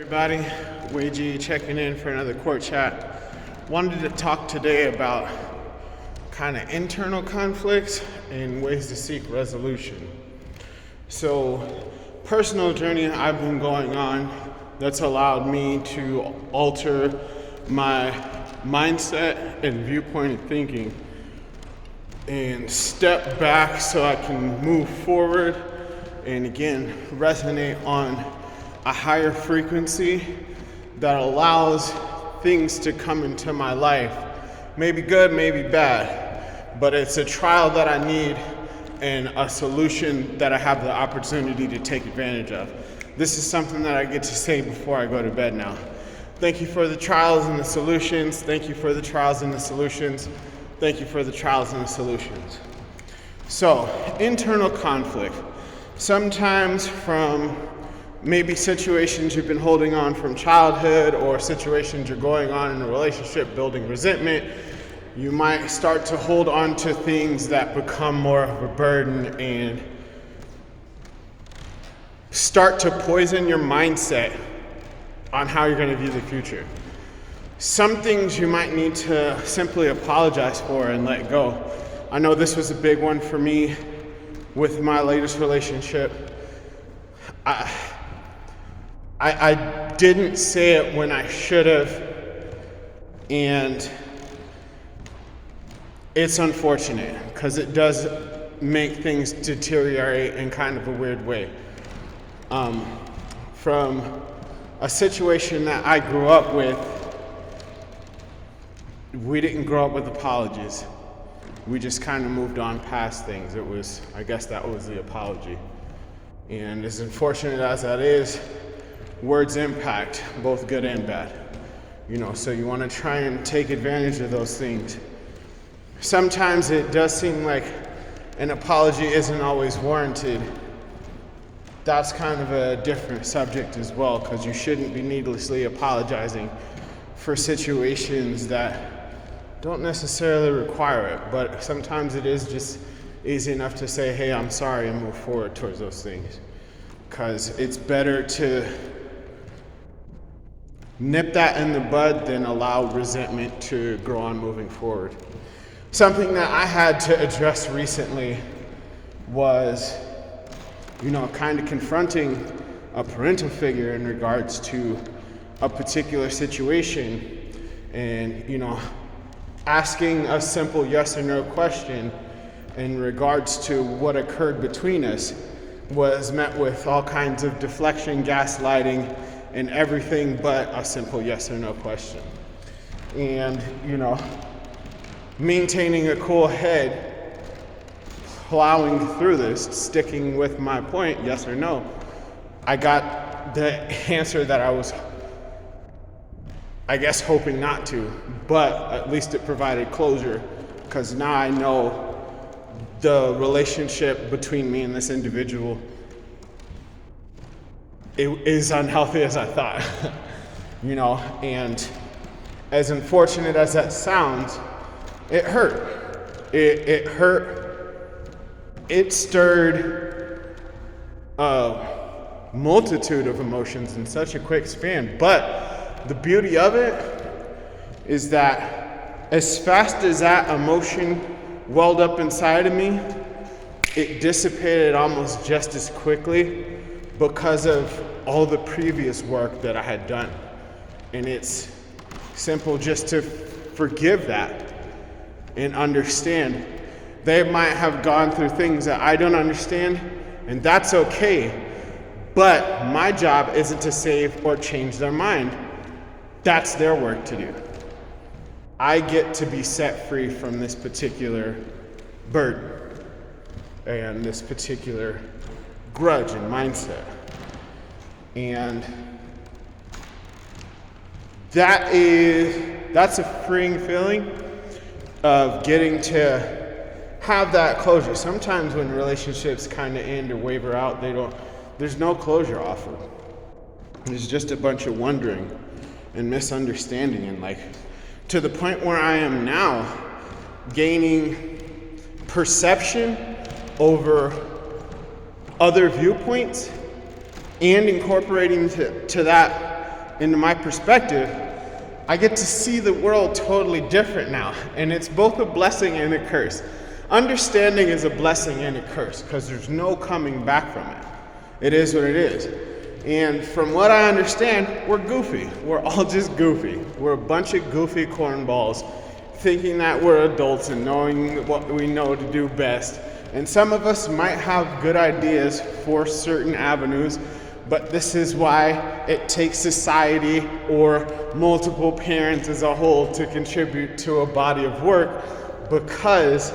Everybody, Wei G checking in for another court chat. Wanted to talk today about kind of internal conflicts and ways to seek resolution. So, personal journey I've been going on that's allowed me to alter my mindset and viewpoint of thinking and step back so I can move forward and again resonate on a higher frequency that allows things to come into my life. Maybe good, maybe bad, but it's a trial that I need and a solution that I have the opportunity to take advantage of. This is something that I get to say before I go to bed now. Thank you for the trials and the solutions. Thank you for the trials and the solutions. Thank you for the trials and the solutions. So, internal conflict. Sometimes from maybe situations you've been holding on from childhood or situations you're going on in a relationship, building resentment, you might start to hold on to things that become more of a burden and start to poison your mindset on how you're going to view the future. Some things you might need to simply apologize for and let go. I know this was a big one for me with my latest relationship. I didn't say it when I should have, and it's unfortunate because it does make things deteriorate in kind of a weird way. From a situation that I grew up with, we didn't grow up with apologies. We just kind of moved on past things. I guess that was the apology. And as unfortunate as that is, words impact both good and bad. So you want to try and take advantage of those things. Sometimes it does seem like an apology isn't always warranted. That's kind of a different subject as well, because you shouldn't be needlessly apologizing for situations that don't necessarily require it, but sometimes it is just easy enough to say, hey, I'm sorry, and move forward towards those things. Because it's better to nip that in the bud than allow resentment to grow on moving forward. Something that I had to address recently was, kind of confronting a parental figure in regards to a particular situation and, asking a simple yes or no question in regards to what occurred between us was met with all kinds of deflection, gaslighting, and everything but a simple yes or no question. And, maintaining a cool head, plowing through this, sticking with my point, yes or no, I got the answer that I was, hoping not to, but at least it provided closure, because now I know the relationship between me and this individual is unhealthy as I thought, and as unfortunate as that sounds, it hurt. It hurt. It stirred a multitude of emotions in such a quick span, but the beauty of it is that as fast as that emotion welled up inside of me, it dissipated almost just as quickly because of all the previous work that I had done. And it's simple just to forgive that and understand. They might have gone through things that I don't understand, and that's okay. But my job isn't to save or change their mind. That's their work to do. I get to be set free from this particular burden and this particular grudge and mindset. And that's a freeing feeling of getting to have that closure. Sometimes when relationships kind of end or waver out, there's no closure offered. There's just a bunch of wondering and misunderstanding, and to the point where I am now, gaining perception over other viewpoints and incorporating to that into my perspective, I get to see the world totally different now. And it's both a blessing and a curse. Understanding is a blessing and a curse because there's no coming back from it. It is what it is. And from what I understand, we're goofy. We're all just goofy. We're a bunch of goofy cornballs thinking that we're adults and knowing what we know to do best. And some of us might have good ideas for certain avenues, but this is why it takes society or multiple parents as a whole to contribute to a body of work, because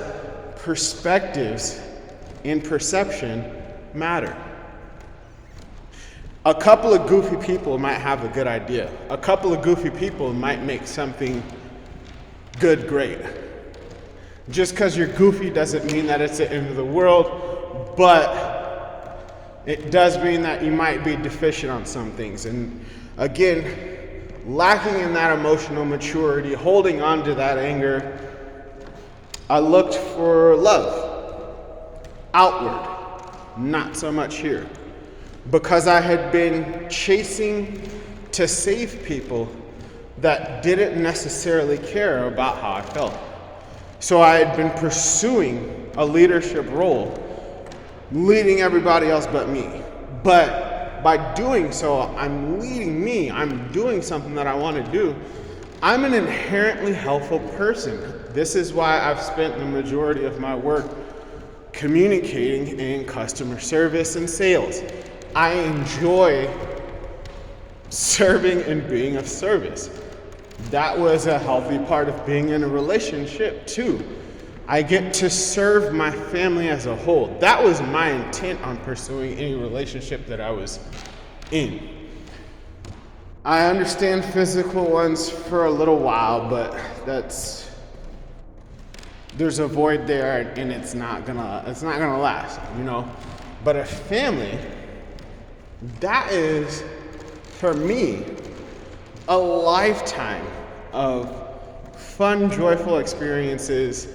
perspectives and perception matter. A couple of goofy people might have a good idea. A couple of goofy people might make something good great. Just because you're goofy doesn't mean that it's the end of the world, but it does mean that you might be deficient on some things. And again, lacking in that emotional maturity, holding on to that anger, I looked for love outward, not so much here. Because I had been chasing to save people that didn't necessarily care about how I felt. So I had been pursuing a leadership role, leading everybody else but me. But by doing so, I'm leading me. I'm doing something that I want to do. I'm an inherently helpful person. This is why I've spent the majority of my work communicating in customer service and sales. I enjoy serving and being of service. That was a healthy part of being in a relationship too. I get to serve my family as a whole. That was my intent on pursuing any relationship that I was in. I understand physical ones for a little while, but there's a void there, and it's not gonna last, you know. But a family, that is, for me, a lifetime of fun, joyful experiences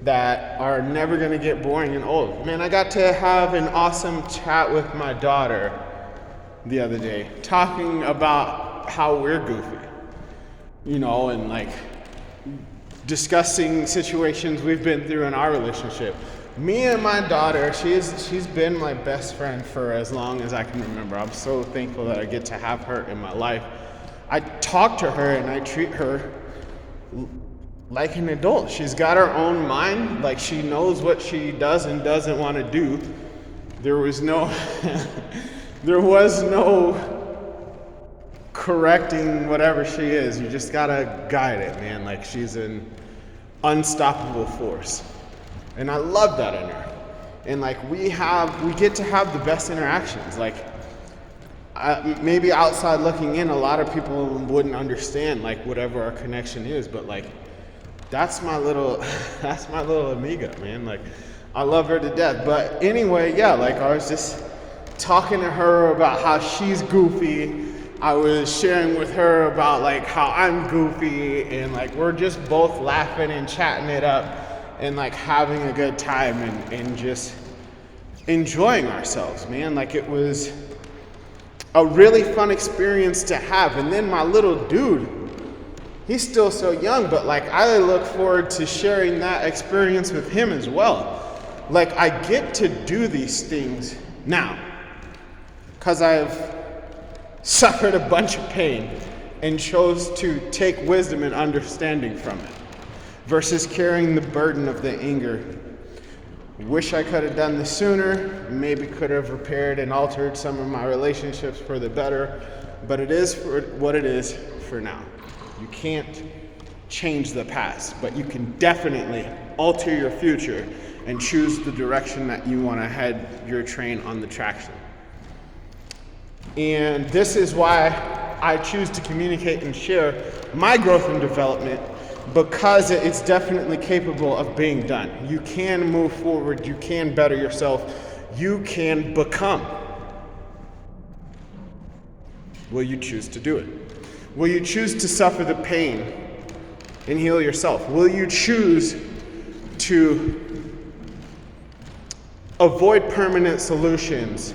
that are never gonna get boring and old. Man, I got to have an awesome chat with my daughter the other day, talking about how we're goofy, you know, and like discussing situations we've been through in our relationship. Me and my daughter, she's been my best friend for as long as I can remember. I'm so thankful that I get to have her in my life. I talk to her and I treat her like an adult. She's got her own mind, like she knows what she does and doesn't want to do. There was no correcting whatever she is. You just gotta guide it, man. Like she's an unstoppable force. And I love that in her. And like we get to have the best interactions. Like maybe outside looking in, a lot of people wouldn't understand like whatever our connection is, but like that's my little amiga, man. Like I love her to death. But anyway, yeah, like I was just talking to her about how she's goofy. I was sharing with her about like how I'm goofy, and like we're just both laughing and chatting it up and like having a good time and just enjoying ourselves, man. Like it was a really fun experience to have. And then my little dude, he's still so young, but like I look forward to sharing that experience with him as well. Like I get to do these things now because I've suffered a bunch of pain and chose to take wisdom and understanding from it versus carrying the burden of the anger. Wish I could have done this sooner, maybe could have repaired and altered some of my relationships for the better, but it is for what it is for now. You can't change the past, but you can definitely alter your future and choose the direction that you want to head your train on the traction. And this is why I choose to communicate and share my growth and development, because it's definitely capable of being done. You can move forward, you can better yourself, you can become. Will you choose to do it? Will you choose to suffer the pain and heal yourself? Will you choose to avoid permanent solutions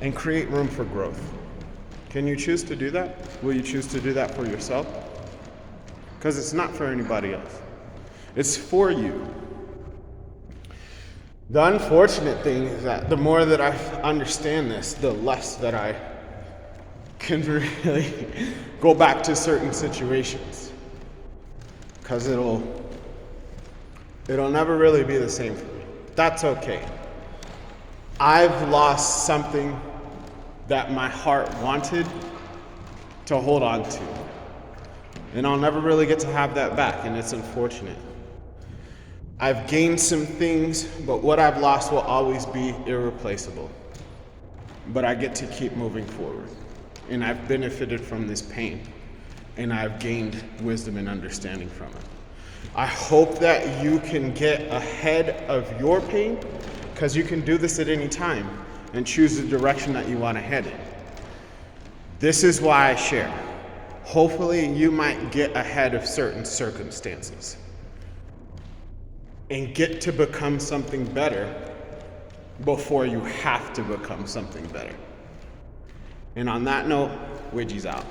and create room for growth? Can you choose to do that? Will you choose to do that for yourself? Because it's not for anybody else. It's for you. The unfortunate thing is that the more that I understand this, the less that I can really go back to certain situations. Because it'll never really be the same for me. That's okay. I've lost something that my heart wanted to hold on to. And I'll never really get to have that back, and it's unfortunate. I've gained some things, but what I've lost will always be irreplaceable. But I get to keep moving forward. And I've benefited from this pain. And I've gained wisdom and understanding from it. I hope that you can get ahead of your pain, because you can do this at any time and choose the direction that you want to head in. This is why I share. Hopefully you might get ahead of certain circumstances and get to become something better before you have to become something better. And on that note, Widgie's out.